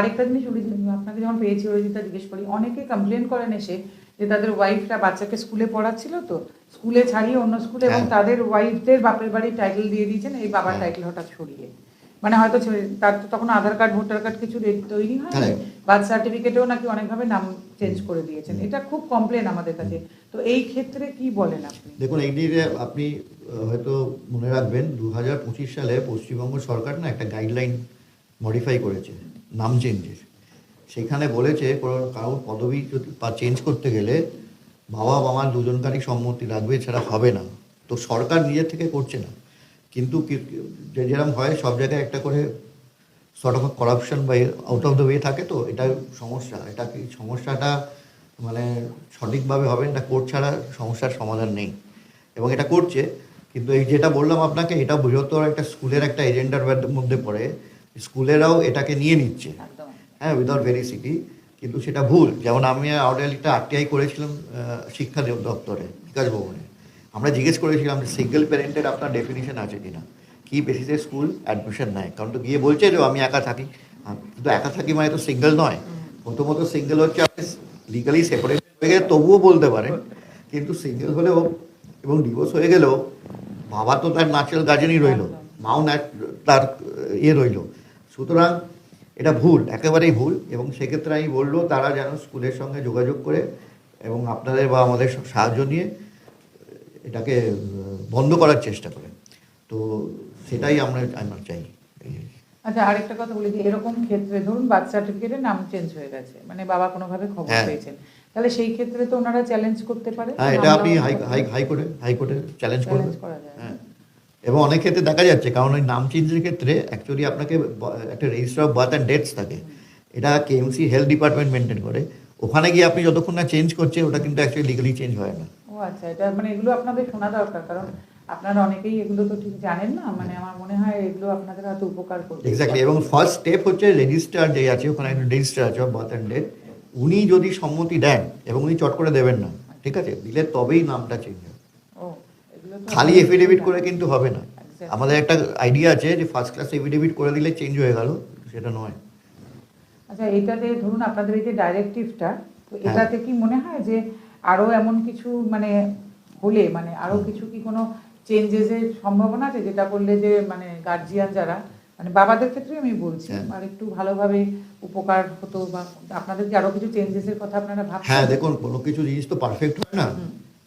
আরেকটা জিনিস আপনাকে যখন পেয়েছি অরিজিতা জিজ্ঞেস করি, অনেকে কমপ্লেন করেন এসে যে তাদের ওয়াইফরা বাচ্চাকে স্কুলে পড়াচ্ছিল, তো স্কুলে ছাড়িয়ে অন্য স্কুলে, এবং তাদের ওয়াইফদের বাপের বাড়ির টাইটেল দিয়ে দিয়েছেন, এই বাবার টাইটেল হঠাৎ সরিয়ে, মানে হয়তো তার তো তখন আধার কার্ড ভোটার কার্ড কিছু তৈরি হয়, বার্থ সার্টিফিকেটেও নাকি অনেকভাবে নাম চেঞ্জ করে দিয়েছেন। এটা খুব কমপ্লেন আমাদের কাছে। তো এই ক্ষেত্রে কি বলেন আপনি? দেখুন, এই নিয়ে আপনি হয়তো মনে রাখবেন 2025 সালে পশ্চিমবঙ্গ সরকার না একটা গাইডলাইন মডিফাই করেছে নাম চেঞ্জের। সেখানে বলেছে কারোর পদবি যদি চেঞ্জ করতে গেলে বাবা মামার দুজনকারই সম্মতি লাগবে, এছাড়া হবে না। তো সরকার নিজের থেকে করছে না, কিন্তু যেরকম হয় সব জায়গায় একটা করে সর্ট অফ করাপশন বা আউট অফ দ্য ওয়ে থাকে। তো এটা সমস্যা, এটা কি সমস্যাটা মানে সঠিকভাবে হবে না, কোর্ট ছাড়া সমস্যার সমাধান নেই, এবং এটা করছে। কিন্তু এই যেটা বললাম আপনাকে, এটা বৃহত্তর একটা স্কুলের একটা এজেন্ডার মধ্যে পড়ে, স্কুলেরাও এটাকে নিয়ে নিচ্ছে, হ্যাঁ, উইদাউট ভেরিসিটি। কিন্তু সেটা ভুল। যেমন আমি একটা আরটিআই করেছিলাম শিক্ষা দপ্তরে, বিকাশ ভবনে। আমরা জিজ্ঞেস করেছিলাম যে সিঙ্গেল প্যারেন্টের আপনার ডেফিনিশন আছে কিনা, কি বেসিসে স্কুল অ্যাডমিশন নেয়। কারণ তো গিয়ে বলছে যে আমি একা থাকি, কিন্তু একা থাকি মানে তো সিঙ্গেল নয়। প্রথমত সিঙ্গেল হচ্ছে আপনি লিগালি সেপারেট হয়ে গেলে তবুও বলতে পারেন, কিন্তু সিঙ্গেল হলেও এবং ডিভোর্স হয়ে গেলেও বাবা তো তার ন্যাচারাল গার্জেনই রইল, মাও তার রইল। সুতরাং এটা ভুল, একেবারেই ভুল। এবং সেক্ষেত্রে আমি বললো তারা যেন স্কুলের সঙ্গে যোগাযোগ করে এবং আপনাদের বা আমাদের সাহায্য নিয়ে এটাকে বন্ধ করার চেষ্টা করে। তো সেটাই আমরা চাই। আচ্ছা, আরেকটা কথা বলি যে এরকম ক্ষেত্রে ধরুন বার্থ সার্টিফিকেটের নাম চেঞ্জ হয়ে গেছে, মানে বাবা কোনোভাবে খবর পেয়েছেন, তাহলে সেই ক্ষেত্রে তো ওনারা চ্যালেঞ্জ করতে পারে। হ্যাঁ, এটা আপনি হাইকোর্টে চ্যালেঞ্জ করবেন। হ্যাঁ, এবং অনেক ক্ষেত্রে দেখা যাচ্ছে, কারণ ওই নাম চেঞ্জের ক্ষেত্রে অ্যাকচুয়ালি আপনাকে একটা register of birth and dates থাকে, এটা কেএমসি হেলথ ডিপার্টমেন্ট মেনটেন করে। ওখানে গিয়ে আপনি যতক্ষণ না চেঞ্জ করছেন, ওটা কিন্তু অ্যাকচুয়ালি লিগালি চেঞ্জ হয় না। ও আচ্ছা, এটা মানে এগুলো আপনাদের শোনা দরকার, কারণ আপনারা অনেকেই এগুলো তো ঠিক জানেন না। মানে আমার মনে হয় এগুলো আপনাদের হয়তো উপকার করবে। এক্স্যাক্টলি। এবং ফার্স্ট স্টেপ হচ্ছে রেজিস্টার যে আছে, ওখানে একটা রেজিস্টার আছে অফ বার্থ অ্যান্ড ডেট, উনি যদি সম্মতি দেন, এবং উনি চট করে দেবেন না, ঠিক আছে, দিলে তবেই নামটা চেঞ্জ হবে। খালি এফিডেভিট করে কিন্তু হবে না। আমাদের একটা আইডিয়া আছে যে ফার্স্ট ক্লাস এফিডেভিট করে দিলে চেঞ্জ হয়ে গেল, সেটা নয়। আচ্ছা, এটাতে ধরুন আপনাদের এই যে ডাইরেক্টিভটা, তো এটাতে কি মনে হয় যে আরো এমন কিছু মানে হলে, মানে আরো কিছু কি কোনো চেঞ্জেসের সম্ভাবনা আছে, যেটা করলে যে মানে গার্জিয়ান যারা, মানে বাবাদের ক্ষেত্রে আমি বলছি, আর একটু ভালোভাবে উপকার হতো, বা আপনাদের কি আরো কিছু চেঞ্জেসের কথা আপনারা ভাবছেন? হ্যাঁ, দেখুন, কোনো কিছু জিনিস তো পারফেক্ট হয় না।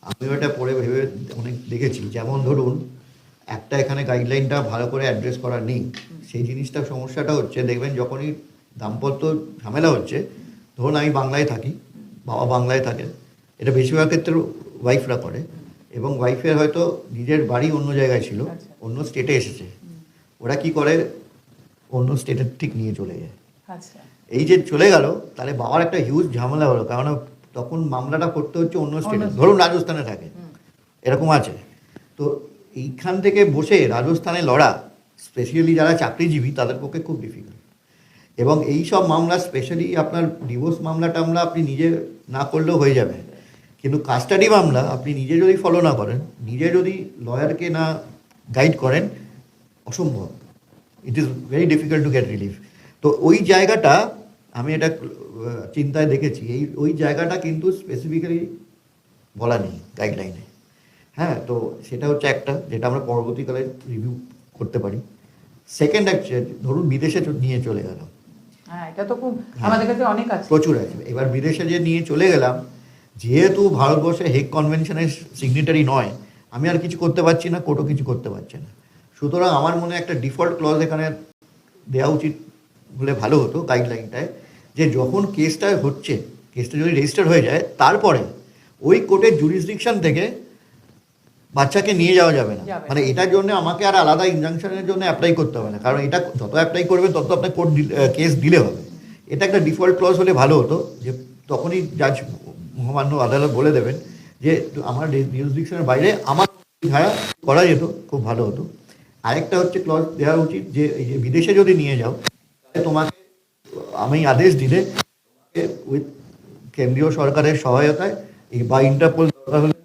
আমি ওটা পড়ে ভেবে অনেক দেখেছি। যেমন ধরুন একটা এখানে গাইডলাইনটা ভালো করে অ্যাড্রেস করা নেই, সেই জিনিসটা সমস্যাটা হচ্ছে। দেখবেন যখনই দাম্পত্য ঝামেলা হচ্ছে, ধরুন আমি বাংলায় থাকি, বাবা বাংলায় থাকেন, এটা বেশিরভাগ ক্ষেত্রে ওয়াইফরা করে, এবং ওয়াইফের হয়তো নিজের বাড়ি অন্য জায়গায় ছিল, অন্য স্টেটে এসেছে, ওরা কি করে অন্য স্টেটের ঠিক নিয়ে চলে যায়। এই যে চলে গেল, তাহলে বাবার একটা হিউজ ঝামেলা হলো, কারণ তখন মামলাটা করতে হচ্ছে অন্য স্টেটে, ধরুন রাজস্থানে থাকে, এরকম আছে। তো এইখান থেকে বসে রাজস্থানে লড়া, স্পেশালি যারা চাকরিজীবী, তাদের পক্ষে খুব ডিফিকাল্ট। এবং এই সব মামলা, স্পেশালি আপনার ডিভোর্স মামলাটা আপনি নিজে না করলেও হয়ে যাবে, কিন্তু কাস্টাডি মামলা আপনি নিজে যদি ফলো না করেন, নিজে যদি লয়ারকে না গাইড করেন, অসম্ভব। It is very difficult to get relief. তো ওই জায়গাটা আমি এটা চিন্তায় দেখেছি, ওই জায়গাটা কিন্তু স্পেসিফিক্যালি বলা নেই গাইডলাইনে। হ্যাঁ, তো সেটা হচ্ছে একটা, যেটা আমরা পরবর্তীকালে রিভিউ করতে পারি। সেকেন্ড হচ্ছে, ধরুন বিদেশে নিয়ে চলে গেলাম, এটা তো খুব আমাদের কাছে অনেক আছে, প্রচুর আছে। এবার বিদেশে যে নিয়ে চলে গেলাম, যেহেতু ভারতবর্ষে হেগ কনভেনশনের সিগনেটারি নয়, আমি আর কিছু করতে পারছি না, কোর্টও কিছু করতে পারছে না। সুতরাং আমার মনে একটা ডিফল্ট ক্লজ এখানে দেওয়া উচিত বলে ভালো হতো গাইডলাইনটায়, যে যখন কেসটা হচ্ছে, কেসটা যদি রেজিস্টার হয়ে যায়, তারপরে ওই কোর্টের জুরিসডিকশন থেকে বাচ্চাকে নিয়ে যাওয়া যাবে না। মানে এটার জন্য আমাকে আর আলাদা ইনজাংশনের জন্য অ্যাপ্লাই করতে হবে না, কারণ এটা যত অ্যাপ্লাই করবে তত আপনার কোর্ট কেস দিলে হবে। এটা একটা ডিফল্ট ক্লজ হলে ভালো হতো, যে তখনই জাজ মহামান্য আদালত বলে দেবেন যে আমার জুরিসডিকশনের বাইরে আমার ধারা করা যেত, খুব ভালো হতো। আরেকটা হচ্ছে ক্লজ দেওয়া উচিত যে এই যে বিদেশে যদি নিয়ে যাও, তাহলে তোমাকে আমি আদেশ দিলে উইথ কেন্দ্রীয় সরকারের সহায়তায় বা ইন্টারপোল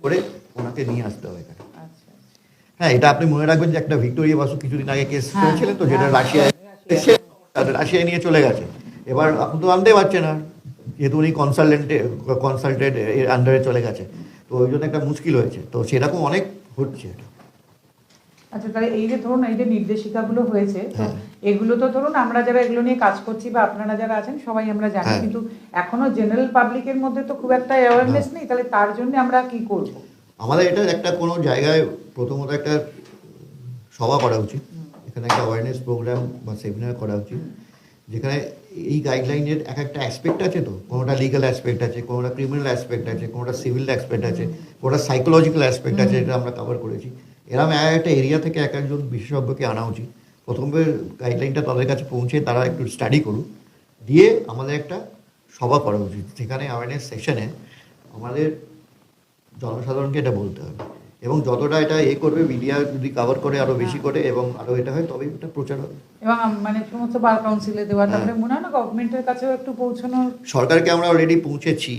করে ওনাকে নিয়ে আসতে হবে। হ্যাঁ, এটা আপনি মনে রাখবেন যে একটা ভিক্টোরিয়া বাসু কিছুদিন আগে কেস করেছিলেন তো, যেটা রাশিয়ায় নিয়ে চলে গেছে, এবার আপনি তো আনতে পারছেন না, যেহেতু উনি কনসালটেন্ট এর আন্ডারে চলে গেছে, তো ওই জন্য একটা মুশকিল হয়েছে। তো সেরকম অনেক হচ্ছে এটা। আচ্ছা, তাহলে এই যে ধরুন এই যে নির্দেশিকাগুলো হয়েছে, তো হ্যাঁ। এগুলো তো ধরুন আমরা যারা এগুলো নিয়ে কাজ করছি বা আপনারা যারা আছেন সবাই আমরা জানি, হ্যাঁ। কিন্তু এখনো জেনারেল পাবলিকের মধ্যে তো খুব একটা অ্যাওয়ারনেস নেই। তাহলে তার জন্য আমরা কি করব? আমাদের এটা একটা কোনো জায়গায় প্রথমত একটা সভা করা উচিত, এখানে একটা অ্যাওয়ারনেস প্রোগ্রাম বা সেমিনার করা উচিত, যেখানে এই গাইডলাইনের এক একটা অ্যাসপেক্ট আছে। তো কোনোটা লিগাল অ্যাসপেক্ট আছে, কোনোটা ক্রিমিনাল অ্যাসপেক্ট আছে, কোনোটা সিভিল অ্যাসপেক্ট আছে, কোনোটা সাইকোলজিক্যাল অ্যাসপেক্ট আছে, এটা আমরা কভার করেছি। এরকম একটা এরিয়া থেকে এক একজন বিশেষজ্ঞকে আনা উচিত। প্রথমে গাইডলাইনটা তাদের কাছে পৌঁছে তারা একটু স্টাডি করুক, দিয়ে আমাদের একটা সভা করা উচিত, যেখানে অ্যাওয়ারনেস সেশনে আমাদের জনসাধারণকে এটা বলতে হবে, এবং যতটা এটা করবে, মিডিয়া যদি কভার করে আরো বেশি করে এবং আরো এটা হয়, তবেই এটা প্রচার হবে। এবং মানে সমস্ত বার কাউন্সিলে দেওয়া, তারপরে মনে হয় না গভর্নমেন্টের কাছেও একটু পৌঁছানোর। সরকারকে আমরা অলরেডি পৌঁছেছি,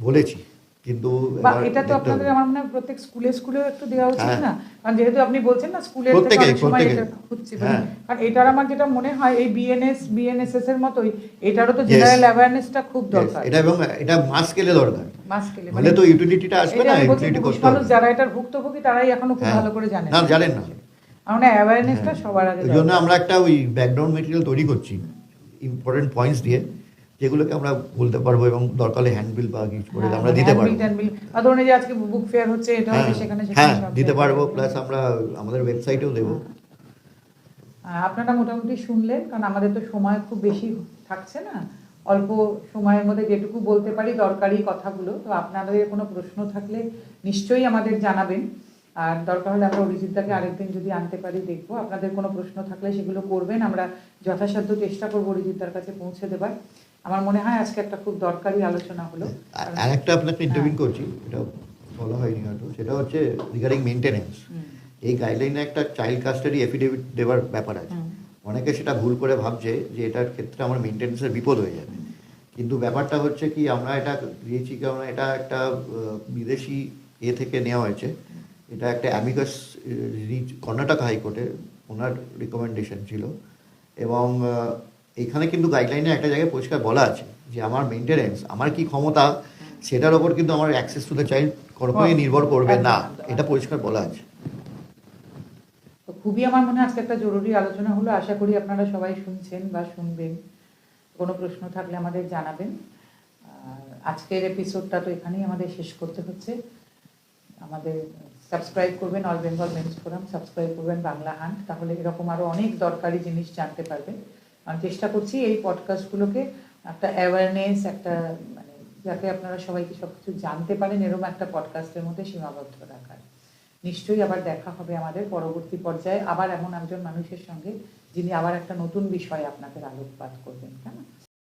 বলেছি, কিন্তু বা এবার এটা তো দেখতে আপনাদের হবে। আমার মনে হয় প্রত্যেক স্কুলেও একটু দেওয়া উচিত হ্যাঁ। না? কারণ যেহেতু আপনি বলছেন না স্কুলের থেকে প্রত্যেকেই, অনেক সময় প্রত্যেকেই। এটা হচ্ছে, হ্যাঁ। কারণ এটার আমার যেটা মনে হয় এই বিএনএসএস এর মতোই এটারও তো Yes. জেনারেল অ্যাওয়ারনেসটা খুব Yes, দরকার। এটা এবং এটা মাস স্কেলে দরকার, মাস স্কেলে নাহলে তো ইউটিলিটিটা আসবে না, ইউটিলিটি করতে মানুষ হবে। যারা এটার ভুক্তভোগী তারাই এখনো খুব হ্যাঁ। ভালো করে জানেন না, জানেন না। আমার অ্যাওয়ারনেসটা সবার আগে ওই জন্য দরকার। আমরা একটা ওই ব্যাকগ্রাউন্ড মেটেরিয়াল তৈরি করছি ইম্পর্টেন্ট পয়েন্টস দিয়ে, যেগুলোকে আমরা বলতে পারবো, এবং দরকার হলে হ্যান্ডবিল বা কিছু করে আমরা দিতে পারবো। আর ধরুন এই যে আজকে বুক ফেয়ার হচ্ছে, এটা হবে সেখানে হ্যাঁ, সব দিতে জায়গায় পারবো, হবে। প্লাস আমরা আমাদের ওয়েবসাইটেও দেবো। আপনারা মোটামুটি শুনলেন, কারণ আমাদের তো সময় খুব বেশি থাকছে না, অল্প সময়ের মধ্যে যেটুকু বলতে পারি দরকারি কথাগুলো। তো আপনাদের কোনো প্রশ্ন থাকলে নিশ্চয়ই আমাদের জানাবেন, আর দরকার হলে আমরা অরিজিৎদাকে আরেকদিন যদি আনতে পারি দেখবো। আপনাদের কোনো প্রশ্ন থাকলে সেগুলো করবেন, আমরা যথাসাধ্য চেষ্টা করবো অরিজিৎদার কাছে পৌঁছে দেবার। আমার মনে হয় আজকে একটা খুব দরকারি আলোচনা হলো। আর একটা আপনাকে ইন্টারভিউ করছি, এটা বলা হয়নি হয়তো, সেটা হচ্ছে রিগার্ডিং মেনটেনেন্স। এই গাইডলাইনে একটা চাইল্ড কাস্টাডি এফিডেভিট দেওয়ার ব্যাপার আছে। অনেকে সেটা ভুল করে ভাবছে যে এটার ক্ষেত্রে আমার মেনটেনেন্সের বিপদ হয়ে যাবে, কিন্তু ব্যাপারটা হচ্ছে কি, আমরা এটা দিয়েছি কারণ এটা একটা বিদেশি থেকে নেওয়া হয়েছে। এটা একটা অ্যামিকাস কর্ণাটক হাইকোর্টের ওনার রিকমেন্ডেশন ছিল, এবং এখানে কিন্তু গাইডলাইনে একটা জায়গায় পরিষ্কার বলা আছে যে আমার মেনটেনেন্স, আমার কি ক্ষমতা, সেটার ওপর কিন্তু আমার অ্যাক্সেস টু দ্য চাইল্ড কখনোই নির্ভর করবে না, এটা পরিষ্কার বলা আছে। তো খুবই আমার মনে হয় আজকে একটা জরুরি আলোচনা হলো। আশা করি আপনারা সবাই শুনছেন বা শুনবেন। কোনো প্রশ্ন থাকলে আমাদের জানাবেন। আর আজকের এপিসোডটা তো এখানেই আমাদের শেষ করতে হচ্ছে। আমাদের সাবস্ক্রাইব করবেন all Bengal men's forum, subscribe করবেন বাংলা হান্ট, তাহলে এরকম আরও অনেক দরকারি জিনিস জানতে পারবেন। আমি চেষ্টা করছি এই পডকাস্টগুলোকে একটা অ্যাওয়ারনেস, একটা মানে যাতে আপনারা সবাইকে সব কিছু জানতে পারেন, এরকম একটা পডকাস্টের মধ্যে সীমাবদ্ধ রাখার। নিশ্চয়ই আবার দেখা হবে আমাদের পরবর্তী পর্যায়ে, আবার এমন একজন মানুষের সঙ্গে যিনি আবার একটা নতুন বিষয়ে আপনাদের আলোকপাত করবেন, কেন?